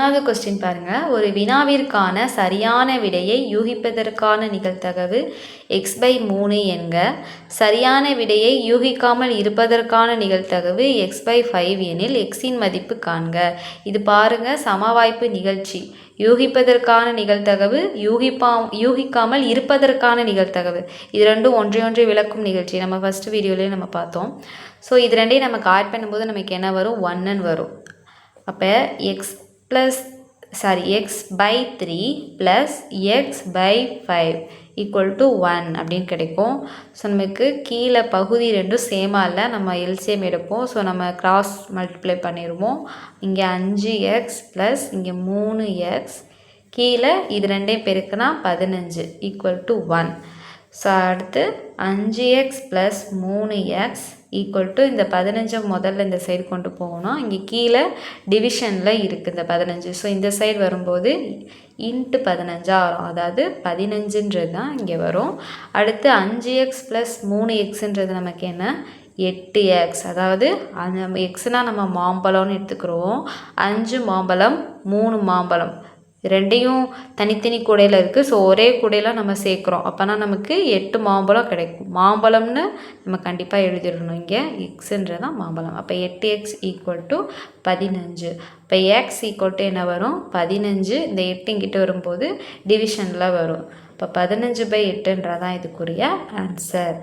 3வது கொஸ்டின் பாருங்க. ஒரு வினாவிற்கான சரியான விடையை யூகிப்பதற்கான நிகழ்தகவு x/3 என்க. சரியான விடையை யூகிக்காமல் இருப்பதற்கான நிகழ்தகவு x/5 எனில் xஇன் மதிப்பு காண்க. இது பாருங்க சமவாய்ப்பு நிகழ்ச்சி. யூகிப்பதற்கான நிகழ்தகவு, யூகிக்காமல் இருப்பதற்கான நிகழ்தகவு, இது ரெண்டும் ஒன்றை விளக்கும் நிகழ்ச்சி. நம்ம ஃபர்ஸ்ட் வீடியோலேயே நம்ம பார்த்தோம். ஸோ இது ரெண்டையும் நமக்கு ஆட் பண்ணும்போது நமக்கு என்ன வரும்? 1ன்னு வரும். அப்போ x/3 ப்ளஸ் x/5 = 1 அப்படின்னு கிடைக்கும். ஸோ நமக்கு கீழே பகுதி ரெண்டும் சேமாக இல்லை, நம்ம எல்சிஎம் எடுப்போம். ஸோ நம்ம கிராஸ் மல்டிப்ளை பண்ணிடுவோம். இங்கே 5x ப்ளஸ் இங்கே 3x, கீழே இது ரெண்டையும் பெருக்குனா 15 = 1. ஸோ அடுத்து 5x ப்ளஸ் 3x = இந்த 15 முதல்ல இந்த சைடு கொண்டு போகணும். இங்கே கீழே டிவிஷனில் இருக்குது இந்த 15. ஸோ இந்த சைடு வரும்போது இன்ட்டு 15 வரும். அதாவது 15ன்றது தான் இங்கே வரும். அடுத்து 5x ப்ளஸ் 3xன்றது நமக்கு என்ன? 8x. அதாவது அந்த எக்ஸ்னால் நம்ம மாம்பழம்னு எடுத்துக்கிறோம். 5 மாம்பழம் 3 மாம்பழம் ரெண்டையும் தனித்தனி கூடையில் இருக்குது. ஸோ ஒரே கூடையில் நம்ம சேர்க்குறோம். அப்போனா நமக்கு 8 மாம்பழம் கிடைக்கும். மாம்பழம்னு நம்ம கண்டிப்பாக எழுதிடணும். இங்கே எக்ஸுன்றது தான் மாம்பழம். அப்போ 8x = 15. இப்போ x = என்ன வரும்? 15. இந்த 8 இங்கிட்ட வரும்போது டிவிஷனில் வரும். இப்போ 15/8ன்றதான் இதுக்குரிய ஆன்சர்.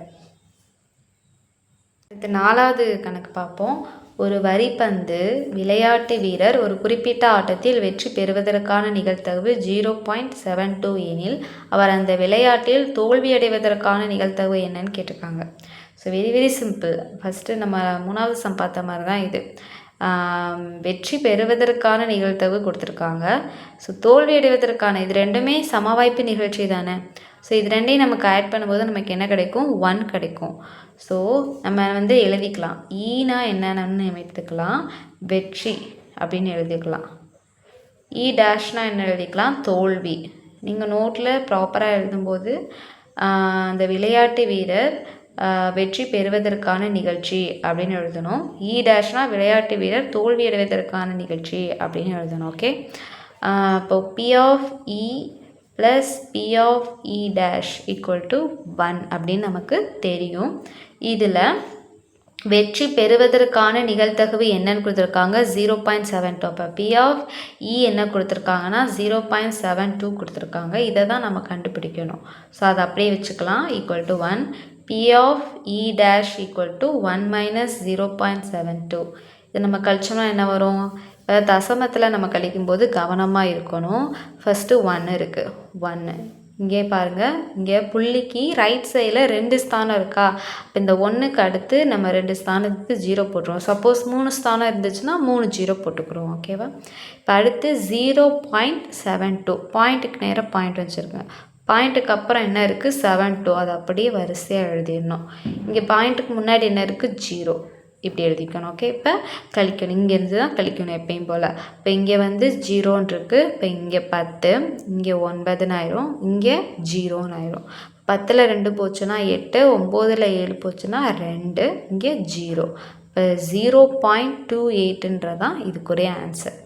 அடுத்து 4வது கணக்கு பார்ப்போம். ஒரு வரிப்பந்து விளையாட்டு வீரர் ஒரு குறிப்பிட்ட ஆட்டத்தில் வெற்றி பெறுவதற்கான நிகழ்தகவு 0.72 எனில் அவர் அந்த விளையாட்டில் தோல்வியடைவதற்கான நிகழ்தகவு என்னன்னு கேட்டிருக்காங்க. So very simple. ஃபஸ்ட்டு நம்ம 3வது சம் பார்த்த மாதிரி தான் இது. வெற்றி பெறுவதற்கான நிகழ்தகவு கொடுத்துருக்காங்க. ஸோ தோல்வி அடைவதற்கான, இது ரெண்டுமே சமவாய்ப்பு நிகழ்ச்சி தானே. ஸோ இது ரெண்டையும் நமக்கு ஆட் பண்ணும்போது நமக்கு என்ன கிடைக்கும்? 1 கிடைக்கும். ஸோ நம்ம எழுதிக்கலாம். ஈனா என்னென்னு நம்ம எடுத்துக்கலாம். வெற்றி அப்படின்னு எழுதிக்கலாம். டேஷ்னா என்ன எழுதிக்கலாம்? தோல்வி. நீங்கள் நோட்டில் ப்ராப்பராக எழுதும்போது அந்த விளையாட்டு வீரர் வெற்றி பெறுவதற்கான நிகழ்ச்சி அப்படின்னு எழுதணும். டேஷ்னா விளையாட்டு வீரர் தோல்வி அடைவதற்கான நிகழ்ச்சி அப்படின்னு எழுதணும். ஓகே. இப்போ P(E) ப்ளஸ் P(E) = 1 அப்படின்னு நமக்கு தெரியும். இதில் வெற்றி பெறுவதற்கான நிகழ்தகவு என்னன்னு கொடுத்துருக்காங்க? 0.72. அப்போ P(E) என்ன கொடுத்துருக்காங்கன்னா 0.72 கொடுத்துருக்காங்க. இதை தான் நம்ம கண்டுபிடிக்கணும். ஸோ அதை அப்படியே வச்சுக்கலாம். =1. P(E) = 1 - 0.72. இது நம்ம கழிச்சோம்னா என்ன வரும்? தசமத்தில் நம்ம கழிக்கும்போது கவனமாக இருக்கணும். ஃபஸ்ட்டு 1 இருக்குது. 1 இங்கே பாருங்கள். இங்கே புள்ளிக்கு ரைட் சைடில் 2 ஸ்தானம் இருக்கா? இப்போ இந்த 1க்கு அடுத்து நம்ம 2 ஸ்தானத்துக்கு 0 போட்டுருவோம். சப்போஸ் 3 ஸ்தானம் இருந்துச்சுன்னா 3 0 போட்டுக்கிறோம். ஓகேவா? இப்போ அடுத்து 0.72. பாயிண்ட்டுக்கு நேராக பாயிண்ட் வச்சுருக்கேன். பாயிண்ட்டுக்கு அப்புறம் என்ன இருக்குது? 72. அது அப்படியே வரிசையாக எழுதிடணும். இங்கே பாயிண்ட்டுக்கு முன்னாடி என்ன இருக்குது? 0. இப்படி எழுதிக்கணும். ஓகே. இப்போ கழிக்கணும். இங்கேருந்து தான் கழிக்கணும் எப்பயும் போல். இப்போ இங்கே 0ன்னு இருக்குது. இப்போ இங்கே 10, இங்கே 9ன்னு ஆயிரும், இங்கே 0ன்னு ஆயிரும். 10ல் 2 போச்சுன்னா 8, 9ல் 7 போச்சுன்னா 2, இங்கே 0. இப்போ 0.28ன்றதான் இதுக்குரிய ஆன்சர்.